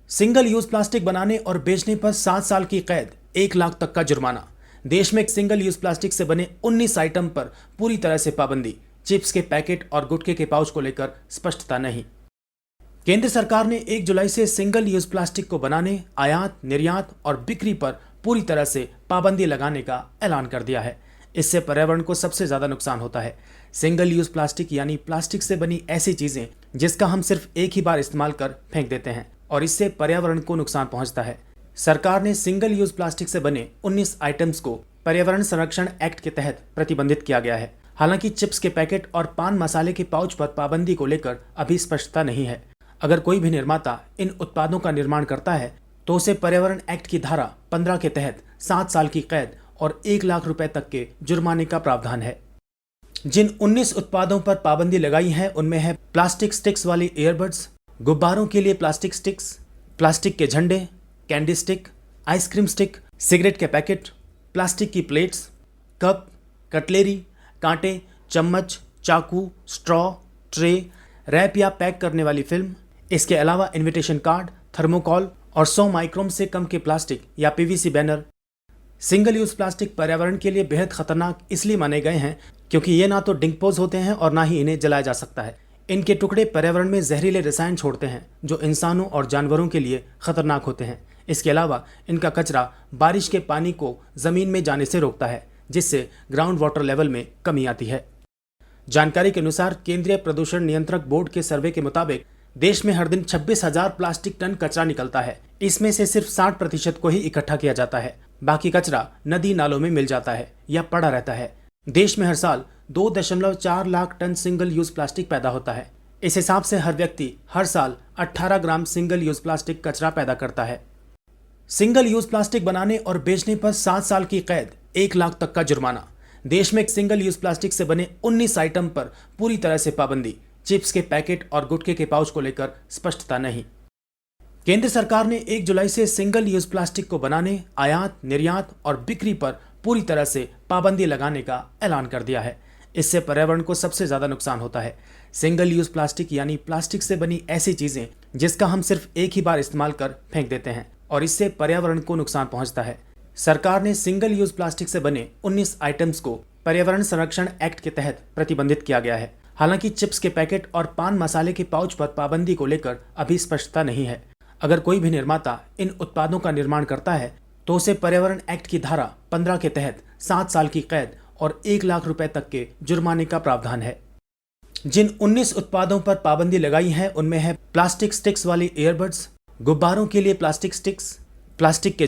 Single use plastic बनाने और बेचने पर 7 साल की कैद, 1 लाख तक का जुर्माना। देश में सिंगल यूज प्लास्टिक से बने 19 आइटम पर पूरी तरह से पाबंदी। चिप्स के पैकेट और गुटखे के पाउच को लेकर स्पष्टता नहीं। केंद्र सरकार ने 1 जुलाई से सिंगल यूज प्लास्टिक को बनाने, आयात, निर्यात और बिक्री पर पूरी तरह से पाबंदी लगाने का ऐलान कर दिया है। इससे पर्यावरण को सबसे ज्यादा नुकसान होता है। सिंगल यूज प्लास्टिक यानी प्लास्टिक से बनी ऐसी चीजें जिसका हम सिर्फ एक ही बार इस्तेमाल कर फेंक देते हैं और इससे पर्यावरण को नुकसान पहुंचता है। सरकार ने सिंगल यूज प्लास्टिक से बने 19 आइटम्स को पर्यावरण संरक्षण एक्ट के तहत प्रतिबंधित किया गया है। हालांकि चिप्स के पैकेट और पान मसाले के पाउच पर पाबंदी को लेकर अभी स्पष्टता नहीं है। अगर कोई भी निर्माता इन उत्पादों का निर्माण करता है तो उसे पर्यावरण एक्ट की धारा 15 के तहत 7 साल की कैद और 1 लाख रुपए तक के जुर्माने का प्रावधान है। जिन 19 उत्पादों पर पाबंदी लगाई है उनमें है प्लास्टिक स्टिक्स वाली ईयरबड्स, गुब्बारों के लिए प्लास्टिक स्टिक्स, प्लास्टिक के झंडे, candy stick, ice cream stick, cigarette के पैकेट, प्लास्टिक की प्लेट्स, कप, कटलेरी, कांटे, चम्मच, चाकू, स्ट्रॉ, ट्रे, रैप या पैक करने वाली फिल्म। इसके अलावा इनविटेशन कार्ड, थर्मोकॉल और 100 माइक्रोन से कम के प्लास्टिक या PVC banner. Single use plastic पर्यावरण के लिए बेहद खतरनाक इसलिए माने गए हैं क्योंकि ये ना तो डिकम्पोज होते हैं और ना ही इन्हें जलाया जा सकता है। इनके टुकड़े पर्यावरण में जहरीले रसायन छोड़ते हैं जो इंसानों और जानवरों के लिए खतरनाक होते हैं। इसके अलावा इनका कचरा बारिश के पानी को जमीन में जाने से रोकता है जिससे ग्राउंड वाटर लेवल में कमी आती है। जानकारी के अनुसार केंद्रीय प्रदूषण नियंत्रक बोर्ड के सर्वे के मुताबिक देश में हर दिन 26,000 प्लास्टिक टन कचरा निकलता है। इसमें से सिर्फ 60% को ही इकट्ठा किया जाता है, बाकी कचरा नदी नालों में मिल जाता है या पड़ा रहता है। देश में हर साल 2.4 lakh ton single use plastic पैदा होता है। इस हिसाब से हर व्यक्ति हर साल 18 ग्राम सिंगल यूज प्लास्टिक कचरा पैदा करता है। सिंगल यूज प्लास्टिक बनाने और बेचने पर 7 साल की कैद, 1 लाख तक का जुर्माना। देश में सिंगल यूज प्लास्टिक से बने 19 आइटम पर पूरी तरह से पाबंदी। चिप्स के पैकेट और गुटखे के पाउच को लेकर स्पष्टता नहीं। केंद्र सरकार ने 1 जुलाई से सिंगल यूज प्लास्टिक को बनाने, आयात, निर्यात और बिक्री पर पूरी तरह से पाबंदी लगाने का ऐलान कर दिया है। इससे पर्यावरण को सबसे ज्यादा नुकसान होता है। सिंगल यूज प्लास्टिक यानी प्लास्टिक से बनी ऐसी चीजें जिसका हम सिर्फ एक ही बार इस्तेमाल कर फेंक देते हैं और इससे पर्यावरण को नुकसान पहुंचता है। सरकार ने सिंगल यूज प्लास्टिक से बने 19 आइटम्स को पर्यावरण संरक्षण एक्ट के तहत प्रतिबंधित किया गया है। हालांकि चिप्स के पैकेट और पान मसाले के पाउच पर पाबंदी को लेकर अभी स्पष्टता नहीं है। अगर कोई भी निर्माता इन उत्पादों का निर्माण करता है तो उसे पर्यावरण एक्ट की धारा 15 के तहत 7 साल की कैद और 1 लाख रुपए तक के जुर्माने का प्रावधान है। जिन 19 उत्पादों पर पाबंदी लगाई है उनमें है प्लास्टिक स्टिक्स वाली ईयरबड्स, गुब्बारों के लिए प्लास्टिक स्टिक्स, प्लास्टिक के